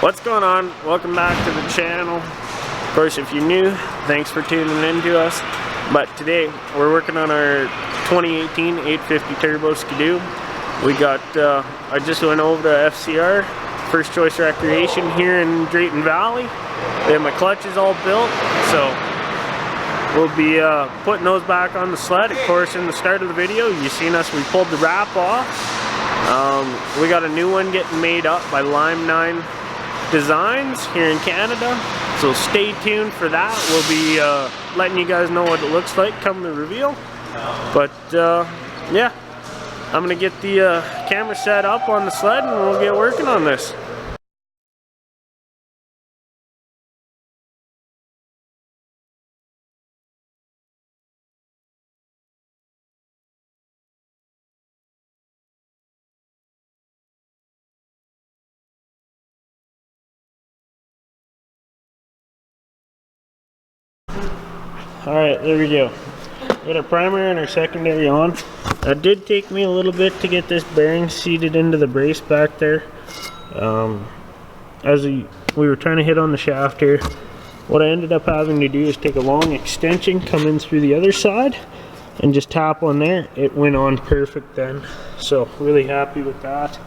What's going on? Welcome back to the channel. Of course, if you're new, thanks for tuning in to us. But today we're working on our 2018 850 Turbo Skidoo. We got, I just went over to FCR, First Choice Recreation here in Drayton Valley. They have my clutches all built, so we'll be putting those back on the sled. Of course, in the start of the video, you seen us, we pulled the wrap off. We got a new one getting made up by Lime 9 Designs here in Canada, so stay tuned for that. We'll be letting you guys know what it looks like come the reveal. But yeah, I'm gonna get the camera set up on the sled and we'll get working on this. Alright, there we go. Got our primary and our secondary on. It did take me a little bit to get this bearing seated into the brace back there. As we were trying to hit on the shaft here, what I ended up having to do is take a long extension, come in through the other side, and just tap on there. It went on perfect then. So, really happy with that.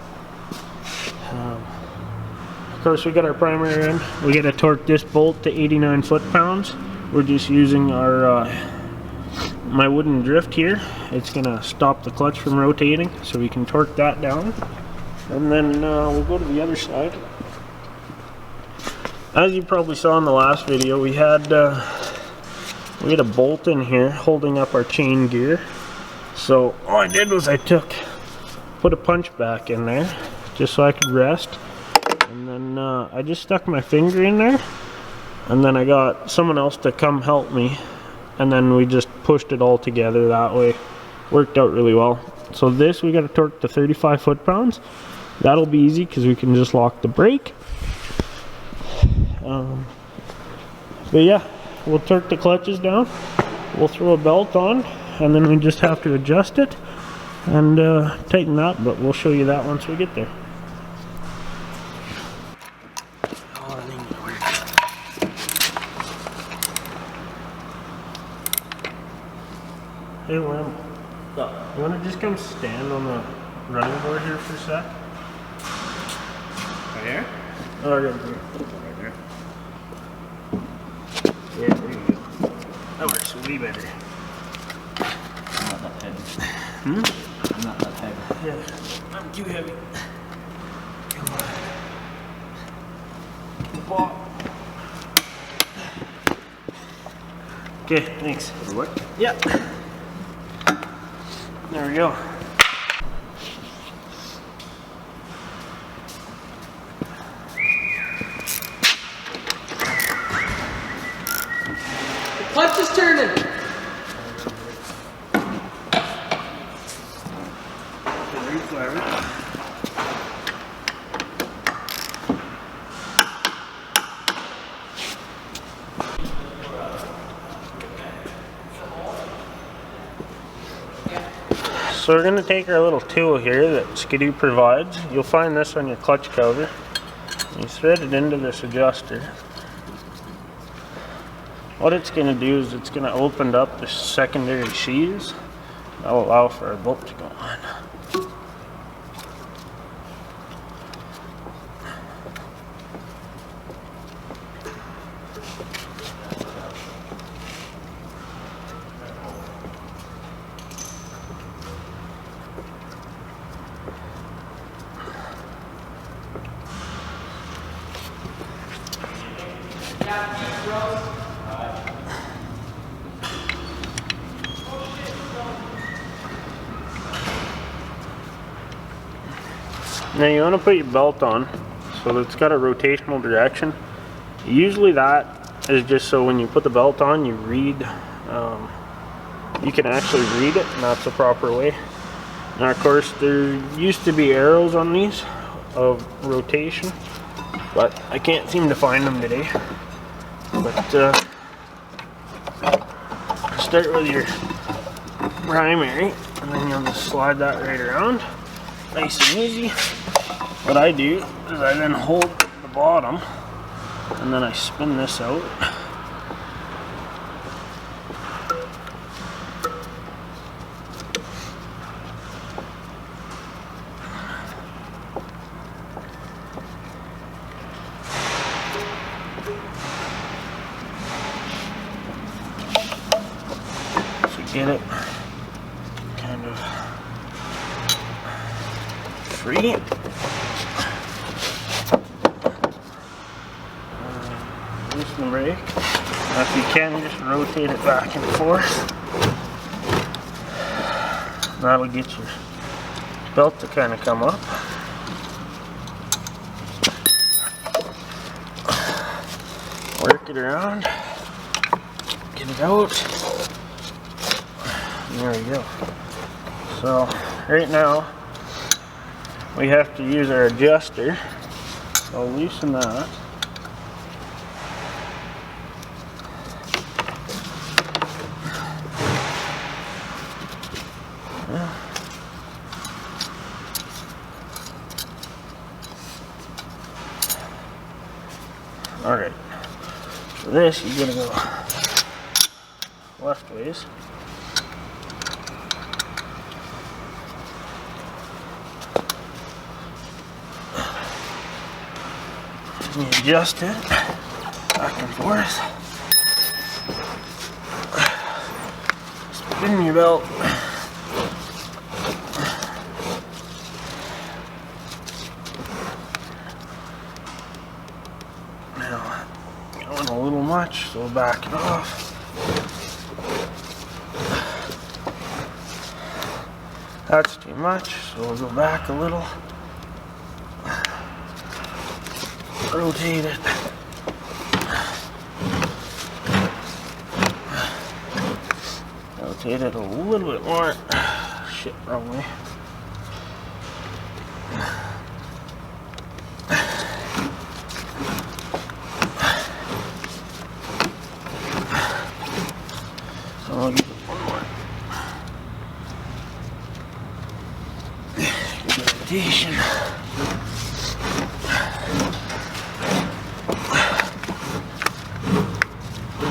Of course, we got our primary in. We got to torque this bolt to 89 foot-pounds. We're just using our my wooden drift here. It's gonna stop the clutch from rotating, so we can torque that down. And then we'll go to the other side. As you probably saw in the last video, we had a bolt in here holding up our chain gear. So all I did was put a punch back in there just so I could rest. And then I just stuck my finger in there. And then I got someone else to come help me, and then we just pushed it all together that way. Worked out really well. So this, we got to torque to 35 foot-pounds. That'll be easy because we can just lock the brake. But yeah, we'll torque the clutches down. We'll throw a belt on, and then we just have to adjust it and tighten that, but we'll show you that once we get there. Hey, Lim, you want to just come stand on the running board here for a sec? Right here? Oh, right here. Right there. Yeah, there you go. That works way better. I'm not that heavy. Hmm? I'm not that heavy. Yeah, I'm too heavy. Come on. Okay, thanks. Does it work? Yeah. There we go. The clutch is turning. So we're going to take our little tool here that Skidoo provides. You'll find this on your clutch cover. You thread it into this adjuster. What it's going to do is it's going to open up the secondary sheaths. That'll allow for our bolt to go on. Now you want to put your belt on so that it's got a rotational direction. Usually that is just so when you put the belt on, you read, you can actually read it, and that's the proper way. Now of course there used to be arrows on these of rotation, but I can't seem to find them today. But start with your primary, and then you'll just slide that right around. Nice and easy. What I do is I then hold the bottom, and then I spin this out. Get it kind of free. Loosen the brake. Now if you can, just rotate it back and forth. That'll get your belt to kind of come up. Work it around. Get it out. There we go. So right now we have to use our adjuster. I'll loosen that. Alright. For this you're gonna go left ways. You adjust it back and forth. Spin your belt. Now, going a little much, so we'll back it off. That's too much, so we'll go back a little. Rotate it. Rotate it a little bit more. Shit, wrong way. So I'll give it one more. Good rotation.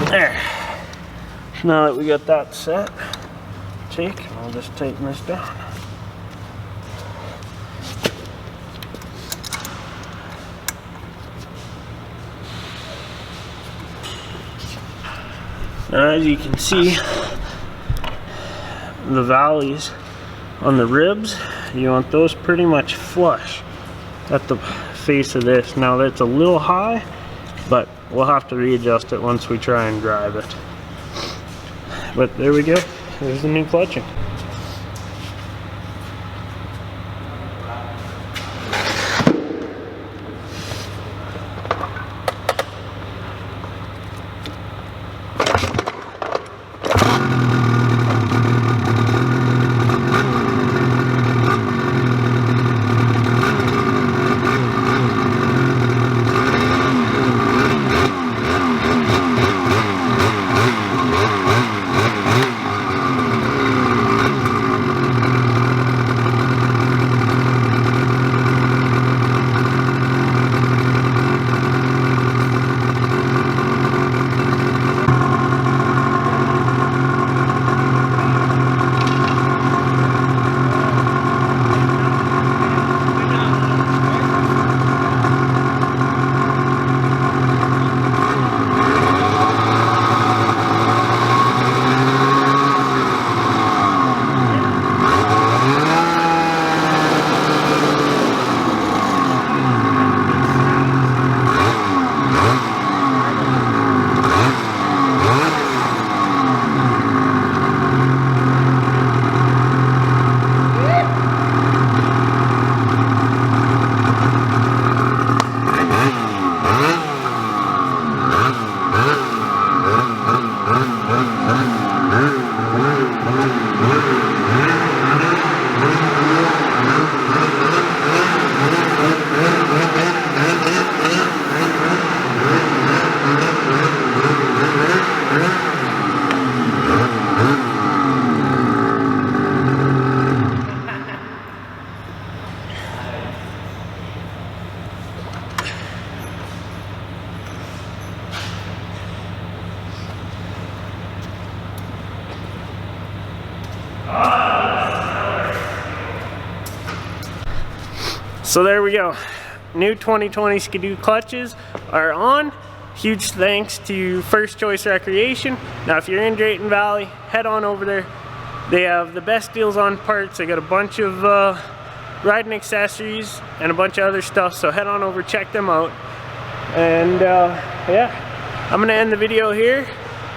There. So now that we got that set, I'll just tighten this down. Now as you can see, the valleys on the ribs, you want those pretty much flush at the face of this. Now that's a little high, but we'll have to readjust it once we try and drive it. But there we go. There's the new clutching. So there we go. New 2020 Skidoo clutches are on. Huge thanks to First Choice Recreation. Now if you're in Drayton Valley, head on over there. They have the best deals on parts. They got a bunch of riding accessories and a bunch of other stuff, so head on over, check them out. And yeah, I'm gonna end the video here.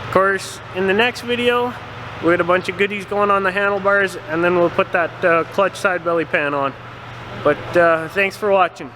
Of course, in the next video, we got a bunch of goodies going on the handlebars, and then we'll put that clutch side belly pan on. But thanks for watching.